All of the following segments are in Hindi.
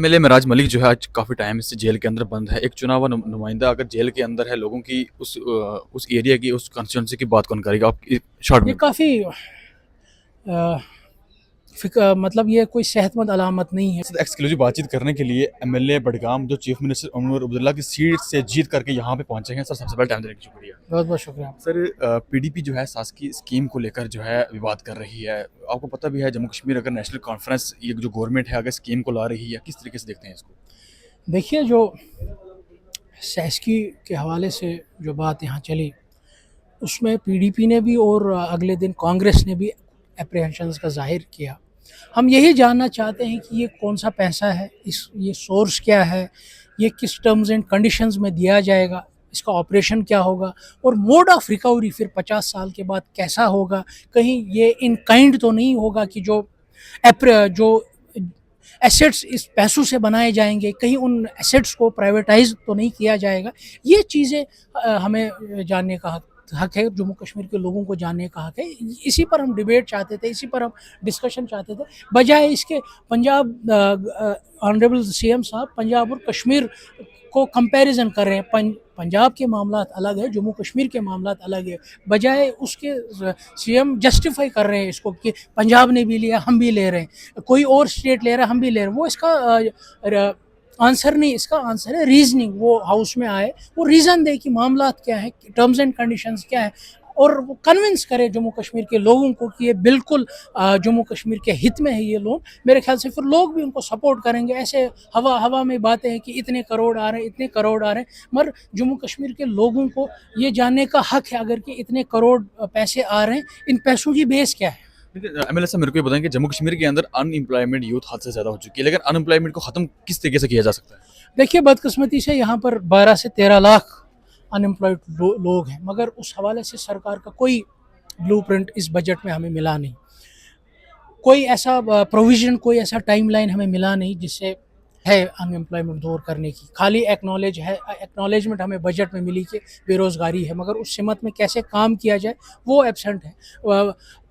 एमएलए मेराज मलिक जो है आज काफ़ी टाइम से जेल के अंदर बंद है। एक चुना हुआ नुमाइंदा अगर जेल के अंदर है, लोगों की उस एरिया की, उस कॉन्स्टिट्यूंसी की बात कौन करेगा? आप शॉर्ट ये में काफ़ी मतलब ये कोई सेहतमंद अलामत नहीं है। एक्सक्लूसिव बातचीत करने के लिए एमएलए बडगाम जो चीफ मिनिस्टर उमर अब्दुल्ला की सीट से जीत करके यहाँ पे पहुंचे हैं। सर, सबसे पहले टाइम देने का शुक्रिया। बहुत बहुत शुक्रिया। सर, पीडीपी जो है शासकीय स्कीम को लेकर जो है विवाद कर रही है। आपको पता भी है, जम्मू कश्मीर अगर नेशनल कॉन्फ्रेंस, ये जो गवर्नमेंट है अगर स्कीम को ला रही है, किस तरीके से देखते हैं इसको? देखिए, जो सेस्की के हवाले से जो बात यहाँ चली, उसमें पीडीपी ने भी और अगले दिन कांग्रेस ने भी अप्रीहेंशंस का ज़ाहिर किया। हम यही जानना चाहते हैं कि ये कौन सा पैसा है, ये सोर्स क्या है, ये किस टर्म्स एंड कंडीशंस में दिया जाएगा, इसका ऑपरेशन क्या होगा और मोड ऑफ रिकवरी फिर 50 साल के बाद कैसा होगा। कहीं ये इन काइंड तो नहीं होगा कि जो एसेट्स इस पैसों से बनाए जाएंगे, कहीं उन एसेट्स को प्राइवेटाइज तो नहीं किया जाएगा। ये चीज़ें हमें जानने का हक है, जम्मू कश्मीर के लोगों को जानने का हक है। इसी पर हम डिबेट चाहते थे, इसी पर हम डिस्कशन चाहते थे, बजाय इसके पंजाब ऑनरेबल सीएम साहब पंजाब और कश्मीर को कंपैरिजन कर रहे हैं। पंजाब के मामला अलग है, जम्मू कश्मीर के मामला अलग है। बजाय उसके सीएम जस्टिफाई कर रहे हैं इसको कि पंजाब ने भी लिया, हम भी ले रहे हैं, कोई और स्टेट ले रहा है, हम भी ले रहे हैं। वो इसका आंसर नहीं, इसका आंसर है रीजनिंग। वो हाउस में आए, वो रीज़न दे कि मामला क्या है, टर्म्स एंड कंडीशंस क्या है, और वो कन्विंस करे जम्मू कश्मीर के लोगों को कि ये बिल्कुल जम्मू कश्मीर के हित में है ये लोन। मेरे ख्याल से फिर लोग भी उनको सपोर्ट करेंगे। ऐसे हवा हवा में बातें हैं कि इतने करोड़ आ रहे हैं, इतने करोड़ आ रहे हैं, मगर जम्मू कश्मीर के लोगों को ये जानने का हक है अगर कि इतने करोड़ पैसे आ रहे हैं, इन पैसों की बेस क्या है। एमएलए साहब, मेरे को ये बताएं कि जम्मू कश्मीर के अंदर अनएम्प्लॉयमेंट यूथ हद से ज़्यादा हो चुकी है, लेकिन अनएम्प्लॉयमेंट को ख़त्म किस तरीके से किया जा सकता है? देखिए, बदकिस्मती से यहाँ पर 12 से 13 लाख अनएम्प्लॉयड लोग हैं, मगर उस हवाले से सरकार का कोई ब्लूप्रिंट इस बजट में हमें मिला नहीं। कोई ऐसा प्रोविज़न, कोई ऐसा टाइमलाइन हमें मिला नहीं जिससे है अनएम्प्लॉयमेंट दूर करने की। खाली एक्नॉलेजमेंट हमें बजट में मिली कि बेरोज़गारी है, मगर उस सिमत में कैसे काम किया जाए वो एब्सेंट है।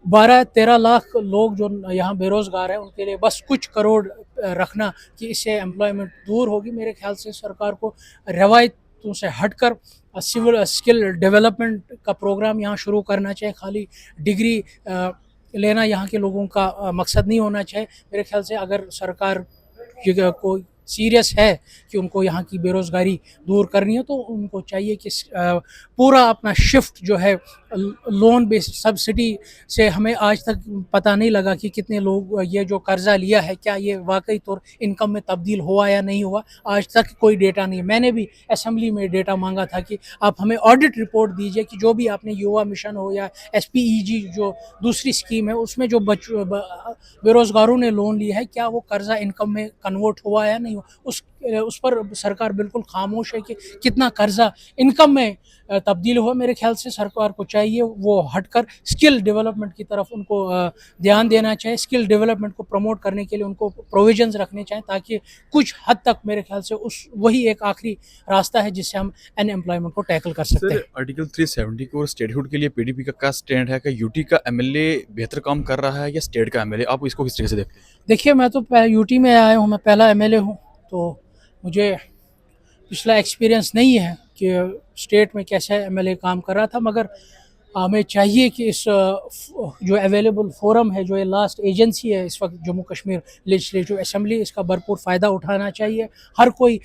12-13 लाख लोग जो यहाँ बेरोज़गार हैं, उनके लिए बस कुछ करोड़ रखना कि इससे एम्प्लॉयमेंट दूर होगी, मेरे ख्याल से सरकार को रवायतों से हटकर सिविल स्किल डेवलपमेंट का प्रोग्राम यहाँ शुरू करना चाहिए। खाली डिग्री लेना यहाँ के लोगों का मकसद नहीं होना चाहिए। मेरे ख्याल से अगर सरकार को सीरियस है कि उनको यहाँ की बेरोज़गारी दूर करनी है, तो उनको चाहिए कि पूरा अपना शिफ्ट जो है लोन बेस्ड सब्सिडी से, हमें आज तक पता नहीं लगा कि कितने लोग ये जो कर्ज़ा लिया है, क्या ये वाकई तौर इनकम में तब्दील हुआ या नहीं हुआ, आज तक कोई डेटा नहीं है। मैंने भी असेंबली में डेटा मांगा था कि आप हमें ऑडिट रिपोर्ट दीजिए कि जो भी आपने युवा मिशन हो या SPEG जो दूसरी स्कीम है, उसमें जो बेरोज़गारों ने लोन लिया है, क्या वो कर्ज़ा इनकम में कन्वर्ट हुआ या नहीं हुआ। उस पर सरकार बिल्कुल खामोश है कि कितना कर्ज़ा इनकम में तब्दील हुआ। मेरे ख्याल से सरकार को चाहिए वो हटकर स्किल डेवलपमेंट की तरफ उनको ध्यान देना चाहिए। स्किल डेवलपमेंट को प्रमोट करने के लिए उनको प्रोविजंस रखने चाहिए, ताकि कुछ हद तक मेरे ख्याल से वही एक आखिरी रास्ता है जिससे हम अनएम्प्लॉयमेंट को टैकल कर सकते हैं। आर्टिकल 370 को और स्टेटहुड के लिए पीडीपी का क्या स्टैंड है? कि यूटी का एमएलए बेहतर काम कर रहा है या स्टेट का एमएलए? आप इसको किस तरीके से देखते हैं? देखिए, मैं तो यूटी में आया हूँ, मैं पहला एमएलए हूँ, तो मुझे पिछला एक्सपीरियंस नहीं है कि स्टेट में कैसे एमएलए काम कर रहा था, मगर हमें चाहिए कि इस जो अवेलेबल फोरम है, जो ये लास्ट एजेंसी है इस वक्त जम्मू कश्मीर लेजिस्लेटिव असेंबली, इसका भरपूर फ़ायदा उठाना चाहिए। हर कोई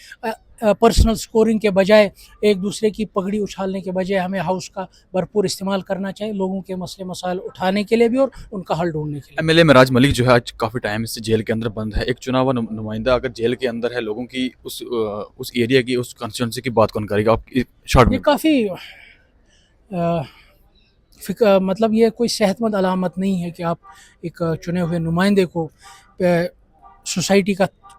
पर्सनल स्कोरिंग के बजाय, एक दूसरे की पगड़ी उछालने के बजाय, हमें हाउस का भरपूर इस्तेमाल करना चाहिए, लोगों के मसले मसाइल उठाने के लिए भी और उनका हल ढूंढने के लिए। एमएलए मेराज मलिक जो है आज काफ़ी टाइम से जेल के अंदर बंद है। एक चुना हुआ नुमाइंदा अगर जेल के अंदर है, लोगों की उस एरिया की, उस कॉन्स्टिट्यूंसी की बात कौन करेगा? आप शॉर्ट ये में काफ़ी मतलब ये कोई सेहतमंद अलामत नहीं है कि आप एक चुने हुए नुमाइंदे को सोसाइटी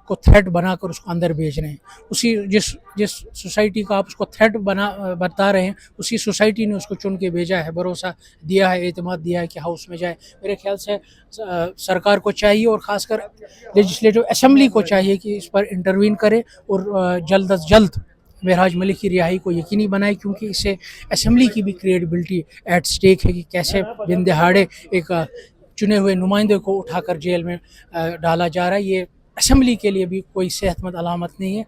को थ्रेट बनाकर उसको अंदर भेज रहे हैं। उसी जिस सोसाइटी का आप उसको थ्रेट बता रहे हैं, उसी सोसाइटी ने उसको चुन के भेजा है, भरोसा दिया है, एतमाद दिया है कि हाउस में जाए। मेरे ख्याल से सरकार को चाहिए, और ख़ासकर लेजिस्लेटिव असेंबली को चाहिए कि इस पर इंटरवीन करे और जल्द अज जल्द मेराज मलिक की रिहाई को यकीनी बनाए, क्योंकि इससे असेंबली की भी क्रेडिबिलिटी एट स्टेक है कि कैसे दिन दहाड़े एक चुने हुए नुमाइंदे को उठाकर जेल में डाला जा रहा है। ये असम्बली के लिए भी कोई सेहतमंद अलामत नहीं है।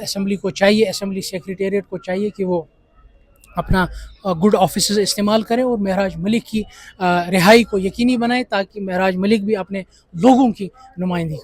असम्बली को चाहिए, असम्बली सेक्रेटेरिएट को चाहिए कि वो अपना गुड ऑफिस इस्तेमाल करें और महराज मलिक की रिहाई को यकीनी बनाएं, ताकि महराज मलिक भी अपने लोगों की नुमाइंदगी करें।